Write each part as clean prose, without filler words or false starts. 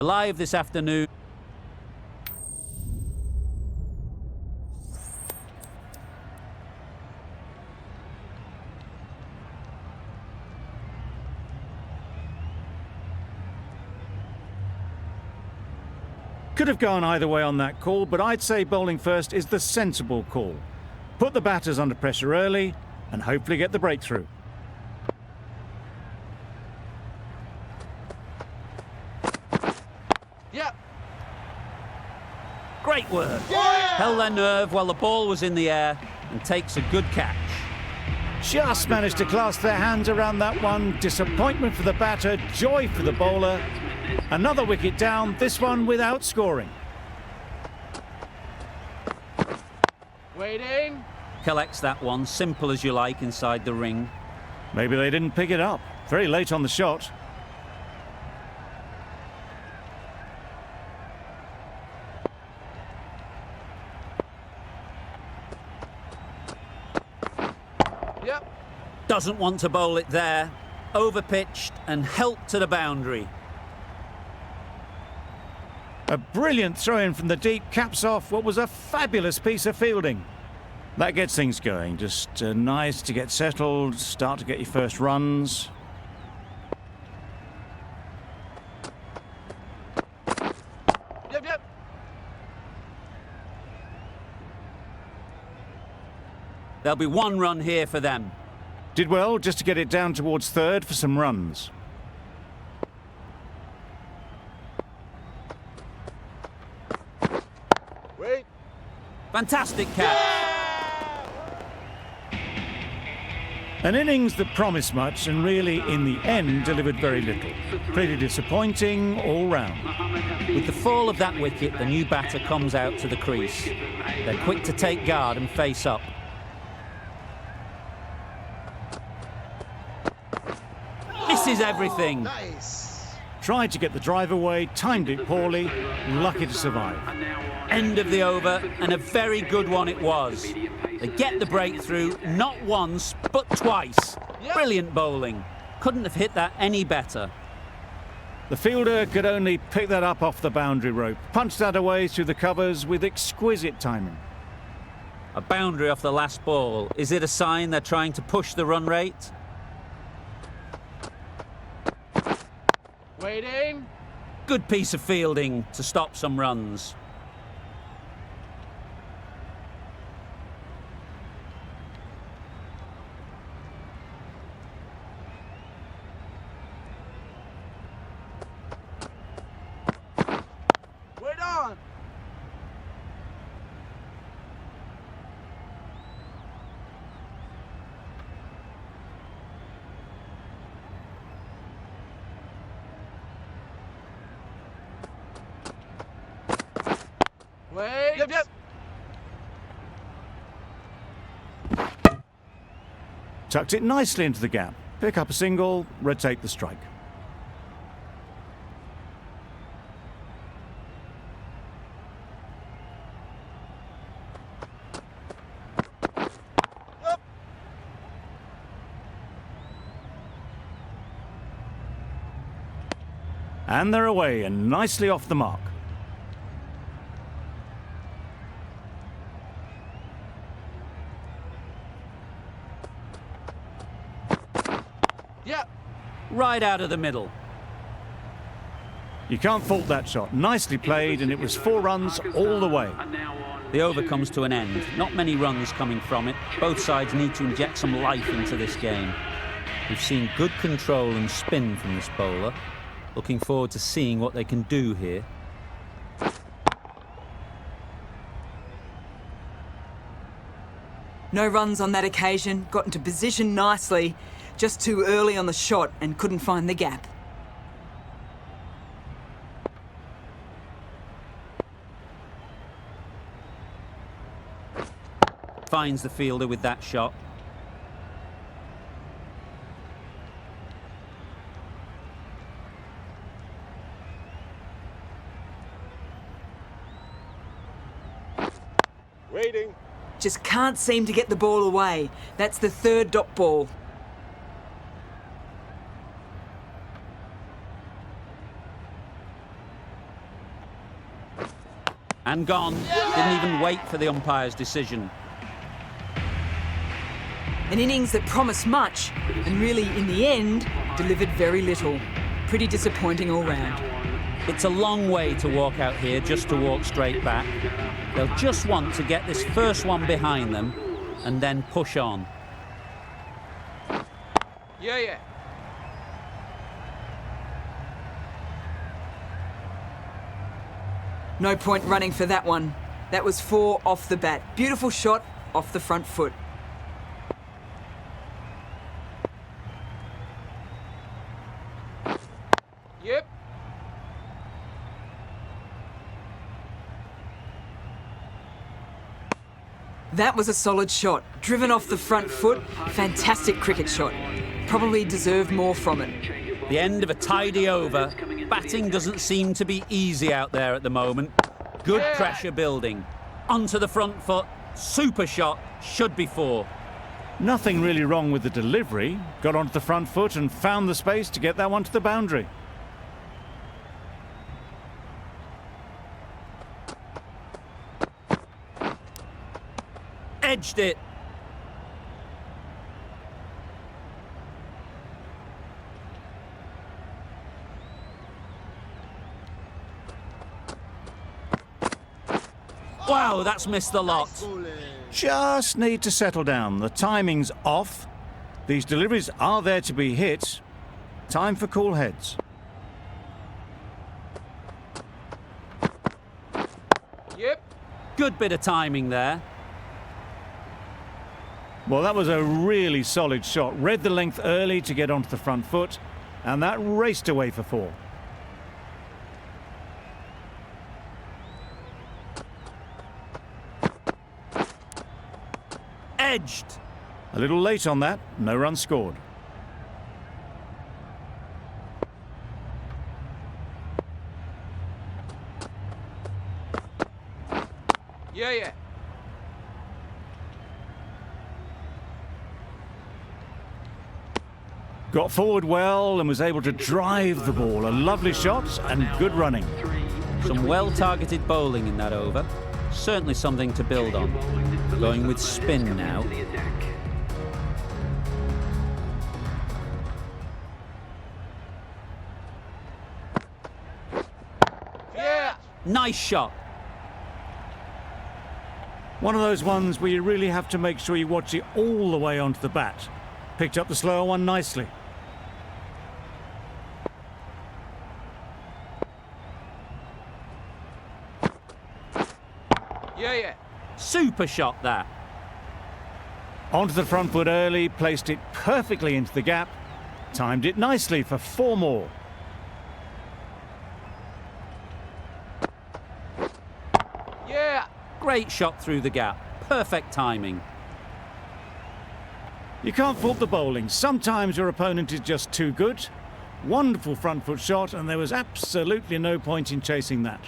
Live this afternoon. Could have gone either way on that call, but I'd say bowling first is the sensible call. Put the batters under pressure early and hopefully get the breakthrough. Yeah. Great work. Yeah! Held their nerve while the ball was in the air and takes a good catch. Just managed to clasp their hands around that one. Disappointment for the batter, joy for the bowler. Another wicket down, this one without scoring. Waiting. Collects that one, simple as you like, inside the ring. Maybe they didn't pick it up. Very late on the shot. Yep. Doesn't want to bowl it there. Overpitched and helped to the boundary. A brilliant throw-in from the deep caps off what was a fabulous piece of fielding. That gets things going. Just nice to get settled, start to get your first runs. Yep. There'll be one run here for them. Did well just to get it down towards third for some runs. Wait. Fantastic catch. An innings that promised much and really, in the end, delivered very little. Pretty disappointing all round. With the fall of that wicket, the new batter comes out to the crease. They're quick to take guard and face up. Misses everything. Nice. Tried to get the drive away, timed it poorly, lucky to survive. End of the over, and a very good one it was. They get the breakthrough, not once, but twice. Yep. Brilliant bowling. Couldn't have hit that any better. The fielder could only pick that up off the boundary rope, punched that away through the covers with exquisite timing. A boundary off the last ball. Is it a sign they're trying to push the run rate? Waiting. Good piece of fielding to stop some runs. Wait on. Wait. Yep. Tucked it nicely into the gap. Pick up a single, rotate the strike. Yep. And they're away and nicely off the mark. Yep. Right out of the middle. You can't fault that shot. Nicely played, and it was 4 runs all the way. The over comes to an end. Not many runs coming from it. Both sides need to inject some life into this game. We've seen good control and spin from this bowler. Looking forward to seeing what they can do here. No runs on that occasion, got into position nicely, just too early on the shot and couldn't find the gap. Finds the fielder with that shot. Waiting. Just can't seem to get the ball away. That's the third dot ball. And gone. Didn't even wait for the umpire's decision. An innings that promised much and really, in the end, delivered very little. Pretty disappointing all round. It's a long way to walk out here just to walk straight back. They'll just want to get this first one behind them and then push on. Yeah. No point running for that one. That was 4 off the bat. Beautiful shot off the front foot. Yep. That was a solid shot. Driven off the front foot. Fantastic cricket shot. Probably deserved more from it. The end of a tidy over. Batting doesn't seem to be easy out there at the moment. Good pressure building. Onto the front foot. Super shot. Should be 4. Nothing really wrong with the delivery. Got onto the front foot and found the space to get that one to the boundary. Edged it. Wow, that's missed the lot. Just need to settle down. The timing's off. These deliveries are there to be hit. Time for cool heads. Yep. Good bit of timing there. Well, that was a really solid shot. Read the length early to get onto the front foot, and that raced away for 4. Edged. A little late on that, no run scored. Yeah. Got forward well and was able to drive the ball. A lovely shot and good running. Some well-targeted bowling in that over. Certainly something to build on. Going with spin now. Yeah. Nice shot. One of those ones where you really have to make sure you watch it all the way onto the bat. Picked up the slower one nicely. Yeah. Super shot that. Onto the front foot early, placed it perfectly into the gap. Timed it nicely for 4 more. Yeah. Great shot through the gap. Perfect timing. You can't fault the bowling. Sometimes your opponent is just too good. Wonderful front foot shot, and there was absolutely no point in chasing that.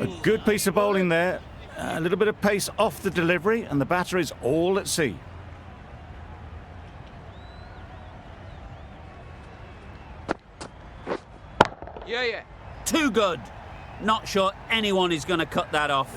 A good piece of bowling there. A little bit of pace off the delivery, and the batter is all at sea. Yeah. Too good. Not sure anyone is going to cut that off.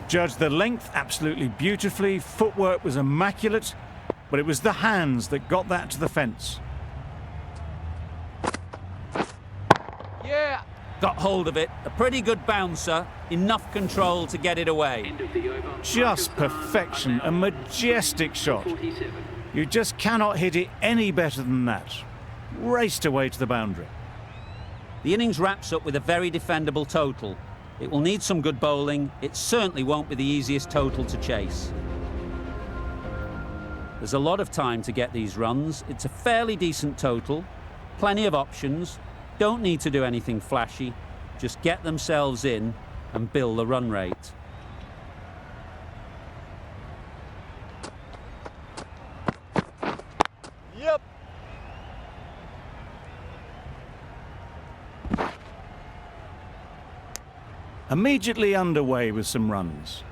Judged the length absolutely beautifully. Footwork was immaculate, but it was the hands that got that to the fence. Yeah. Got hold of it. A pretty good bouncer. Enough control to get it away. Just perfection. A majestic shot. You just cannot hit it any better than that. Raced away to the boundary. The innings wraps up with a very defendable total. It will need some good bowling. It certainly won't be the easiest total to chase. There's a lot of time to get these runs. It's a fairly decent total. Plenty of options. Don't need to do anything flashy. Just get themselves in and build the run rate. Yep. Immediately underway with some runs.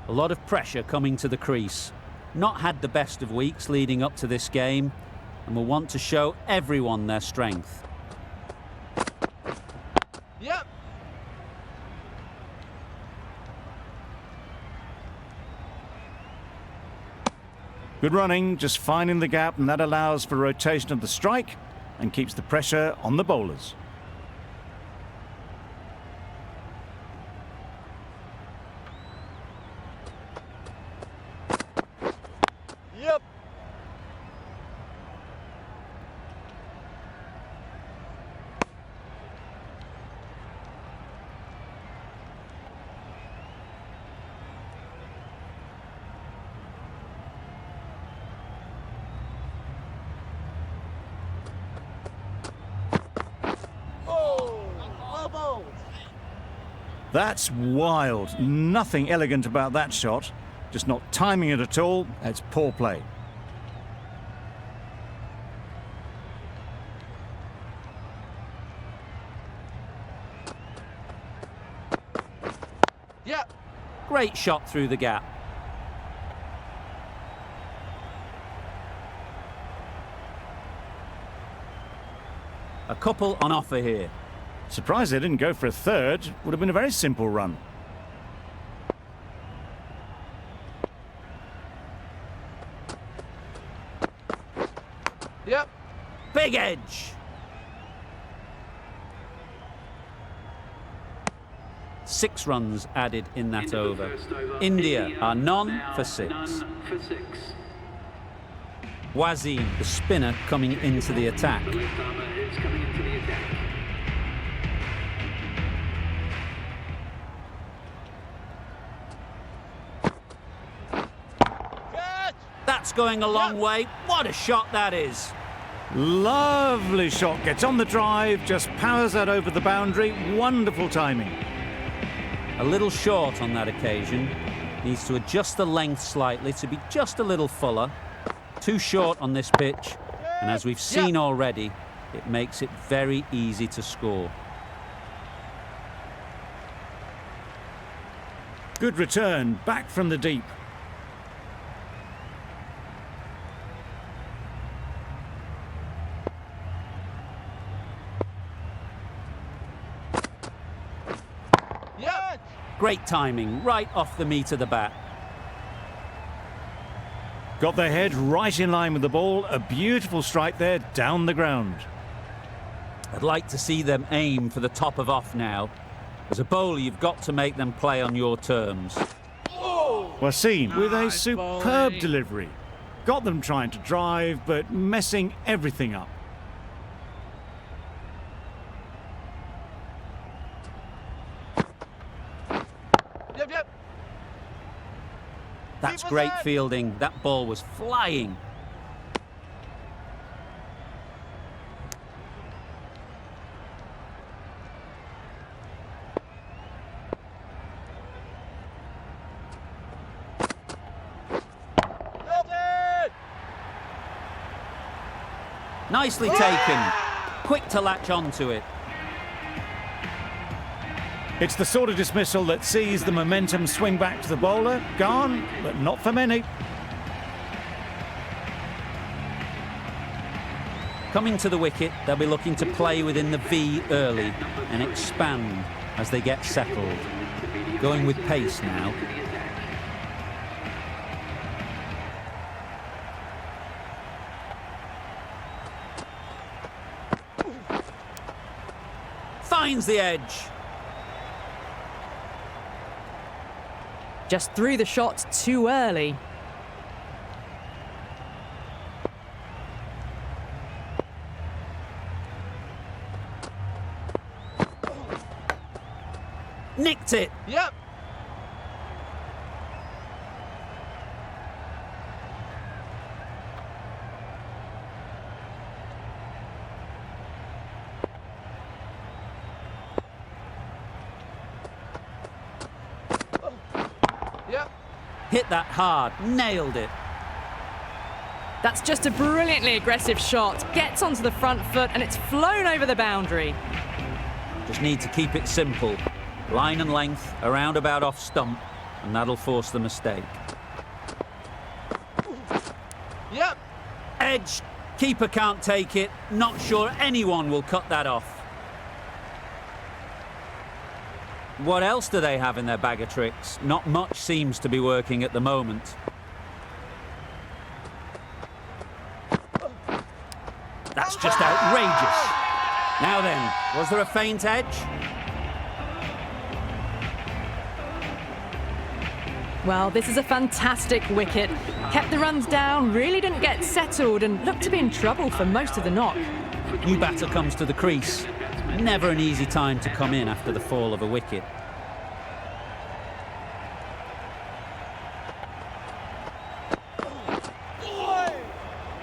A lot of pressure coming to the crease. Not had the best of weeks leading up to this game, and will want to show everyone their strength. Good running, just finding the gap, and that allows for rotation of the strike and keeps the pressure on the bowlers. Yep. That's wild. Nothing elegant about that shot. Just not timing it at all. It's poor play. Yep. Great shot through the gap. A couple on offer here. Surprised they didn't go for a third. Would have been a very simple run. Yep. Big edge. Six runs added in that over. India are none for six. Wazim, the spinner, coming into the attack. Catch. That's going a long way. What a shot that is. Lovely shot. Gets on the drive, just powers that over the boundary. Wonderful timing. A little short on that occasion. Needs to adjust the length slightly to be just a little fuller. Too short on this pitch. And as we've seen already, it makes it very easy to score. Good return, back from the deep. Yep. Great timing, right off the meat of the bat. Got their head right in line with the ball. A beautiful strike there, down the ground. I'd like to see them aim for the top of off now. As a bowler, you've got to make them play on your terms. Wasim with a Nice superb bowling. delivery. Got them trying to drive, but messing everything up. Yep. Yep. That's Keep us great in. fielding. That ball was flying. Yep. Nicely taken. Quick to latch onto it. It's the sort of dismissal that sees the momentum swing back to the bowler. Gone, but not for many. Coming to the wicket, they'll be looking to play within the V early and expand as they get settled. Going with pace now. Finds the edge. Just threw the shot too early. Nicked it. Yep. Yep. Hit that hard. Nailed it. That's just a brilliantly aggressive shot. Gets onto the front foot and it's flown over the boundary. Just need to keep it simple. Line and length, around about off stump, and that'll force the mistake. Yep. Edge. Keeper can't take it. Not sure anyone will cut that off. What else do they have in their bag of tricks? Not much seems to be working at the moment. That's just outrageous. Now then, was there a feint edge? Well, this is a fantastic wicket. Kept the runs down, really didn't get settled, and looked to be in trouble for most of the knock. New batter comes to the crease. Never an easy time to come in after the fall of a wicket.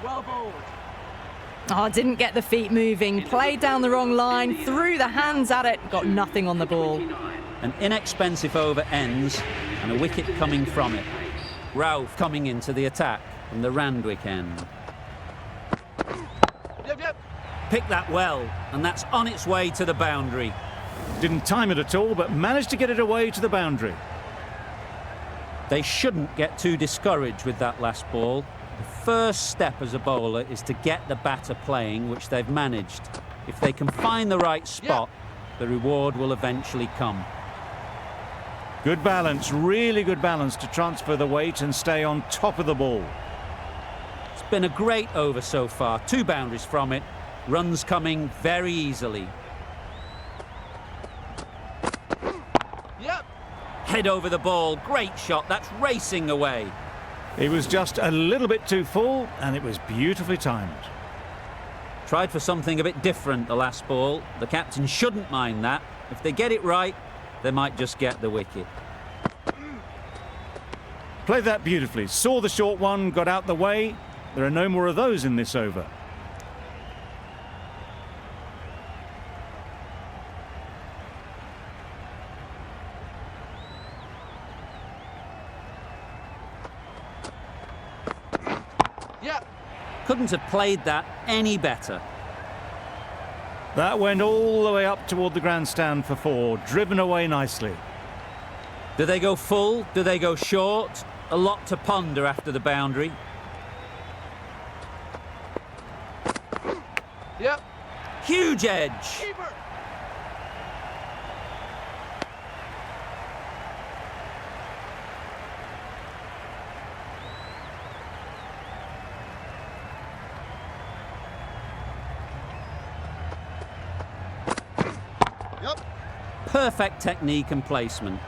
Well bowled. Oh, didn't get the feet moving, played down the wrong line, threw the hands at it, got nothing on the ball. An inexpensive over ends and a wicket coming from it. Ralph coming into the attack from the Randwick end. Yep. Picked that well, and that's on its way to the boundary. Didn't time it at all, but managed to get it away to the boundary. They shouldn't get too discouraged with that last ball. The first step as a bowler is to get the batter playing, which they've managed. If they can find the right spot, the reward will eventually come. Good balance, really good balance to transfer the weight and stay on top of the ball. It's been a great over so far. 2 boundaries from it. Runs coming very easily. Yep. Head over the ball. Great shot. That's racing away. It was just a little bit too full, and it was beautifully timed. Tried for something a bit different the last ball. The captain shouldn't mind that. If they get it right, they might just get the wicket. Played that beautifully. Saw the short one, got out the way. There are no more of those in this over. Yep. Couldn't have played that any better. That went all the way up toward the grandstand for 4, driven away nicely. Do they go full? Do they go short? A lot to ponder after the boundary. Yep. Huge edge. Keeper. Perfect technique and placement.